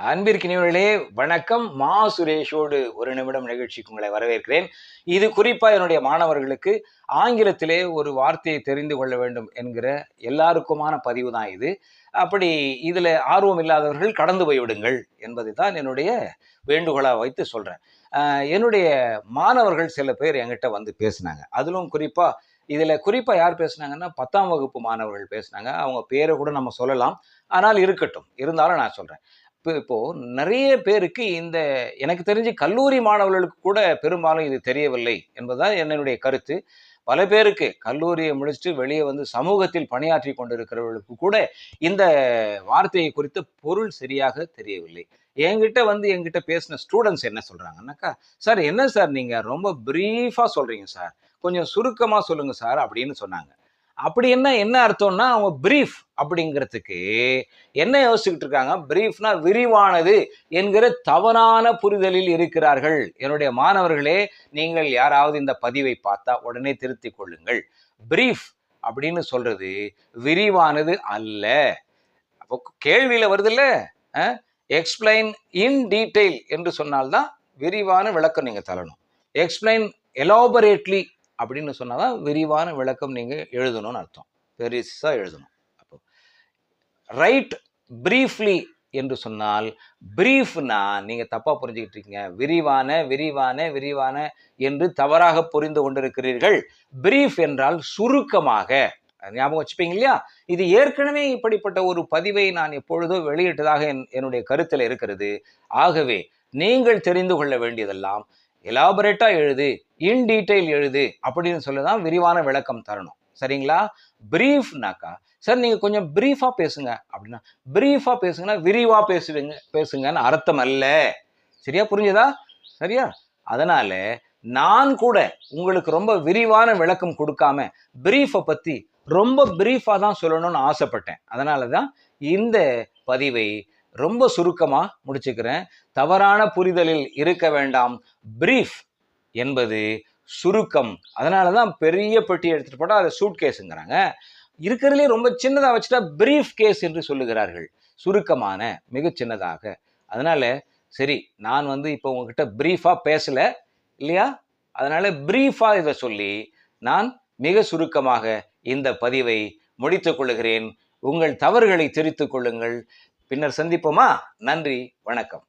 அன்பிற்கினியவர்களே வணக்கம். சுரேஷோடு ஒரு நிமிடம் நிகழ்ச்சிக்கு உங்களை வரவேற்கிறேன். இது குறிப்பா என்னுடைய மாணவர்களுக்கு ஆங்கிலத்திலே ஒரு வார்த்தையை தெரிந்து கொள்ள வேண்டும் என்கிற எல்லாருக்குமான பதிவு தான் இது. அப்படி இதுல ஆர்வம் இல்லாதவர்கள் கடந்து போய்விடுங்கள் என்பதை தான் என்னுடைய வேண்டுகோளா வைத்து சொல்றேன். என்னுடைய மாணவர்கள் சில பேர் என்கிட்ட வந்து பேசினாங்க. அதிலும் குறிப்பா யார் பேசுனாங்கன்னா 10ஆம் வகுப்பு மாணவர்கள் பேசினாங்க. அவங்க பேரை கூட நம்ம சொல்லலாம். ஆனால் இருக்கட்டும், இருந்தாலும் நான் சொல்றேன். இப்போ நிறைய பேருக்கு எனக்கு தெரிஞ்சு கல்லூரி மாணவர்களுக்கு கூட பெரும்பாலும் இது தெரியவில்லை என்பதுதான் என்னுடைய கருத்து. பல பேருக்கு கல்லூரியை முடிச்சுட்டு வெளியே வந்து சமூகத்தில் பணியாற்றி கொண்டிருக்கிறவர்களுக்கு கூட இந்த வார்த்தையை குறித்த பொருள் சரியாக தெரியவில்லை. என்கிட்ட பேசின ஸ்டூடெண்ட்ஸ் என்ன சொல்றாங்கன்னாக்கா, சார் என்ன சார் நீங்க ரொம்ப பிரீஃபா சொல்றீங்க சார், கொஞ்சம் சுருக்கமா சொல்லுங்க சார் அப்படின்னு சொன்னாங்க. அப்படி என்ன அர்த்தம்னா, அவங்க பிரீஃப் அப்படிங்கிறதுக்கு என்ன யோசிச்சுக்கிட்டு இருக்காங்க, பிரீஃப்னா விரிவானது என்கிற தவறான புரிதலில் இருக்கிறார்கள். என்னுடைய மாணவர்களே, நீங்கள் யாராவது இந்த பதிவை பார்த்தா உடனே திருத்திக் கொள்ளுங்கள். பிரீஃப் அப்படின்னு சொல்றது விரிவானது அல்ல. அப்போ கேள்வியில வருது இல்ல, எக்ஸ்பிளைன் இன் டீடைல் என்று சொன்னால்தான் விரிவான விளக்கம் நீங்க தரணும். எக்ஸ்பிளைன் எலாபரேட்லி அப்படின்னு சொன்னாதான் விரிவான விளக்கம் நீங்க எழுதணும்னு அர்த்தம். பெருசா எழுதணும். அப்போ ரைட் பிரீஃப்லி என்று சொன்னால், பிரீஃப்னா நீங்க தப்பா புரிஞ்சுக்கிட்டு இருக்கீங்க. விரிவான என்று தவறாக புரிந்து கொண்டிருக்கிறீர்கள். பிரீஃப் என்றால் சுருக்கமாக. ஞாபகம் வச்சுப்பீங்க இல்லையா? இது ஏற்கனவே இப்படிப்பட்ட ஒரு பதிவை நான் எப்பொழுதோ வெளியிட்டதாக என்னுடைய கருத்தில் இருக்கிறது. ஆகவே நீங்கள் தெரிந்து கொள்ள வேண்டியதெல்லாம் எலாபரேட்டா எழுது, இன் டீடைல் எழுது அப்படின்னு சொல்லதான் விரிவான விளக்கம் தரணும். சரிங்களா? பிரீஃப்னாக்கா, சார் நீங்க கொஞ்சம் பிரீஃபா பேசுங்க அப்படின்னா, பிரீஃபா பேசுங்கன்னா விரிவா பேசுங்கன்னு அர்த்தம் அல்ல. சரியா புரிஞ்சதா? சரியா? அதனால நான் கூட உங்களுக்கு ரொம்ப விரிவான விளக்கம் கொடுக்காம பிரீஃபை பத்தி ரொம்ப பிரீஃபா தான் சொல்லணும்னு ஆசைப்பட்டேன். அதனாலதான் இந்த பதிவை ரொம்ப சுருக்கமா முடிச்சுக்கிறேன். தவறான புரிதலில் இருக்க வேண்டாம். பிரீஃப் என்பது சுருக்கம். அதனாலதான் பெரிய பெட்டி எடுத்துட்டு போட்டா அதை சூட் கேஸுங்கிறாங்க. இருக்கிறதுலே ரொம்ப சின்னதா வச்சுட்டா பிரீஃப் கேஸ் என்று சொல்லுகிறார்கள். சுருக்கமான மிக சின்னதாக. அதனால சரி, நான் இப்போ உங்ககிட்ட பிரீஃபா பேசல இல்லையா? அதனால பிரீஃபா இதை சொல்லி நான் மிக சுருக்கமாக இந்த பதிவை முடித்துக் கொள்ளுகிறேன். உங்கள் தவறுகளை திருத்திக் கொள்ளுங்கள். பின்னர் சந்திப்போமா? நன்றி, வணக்கம்.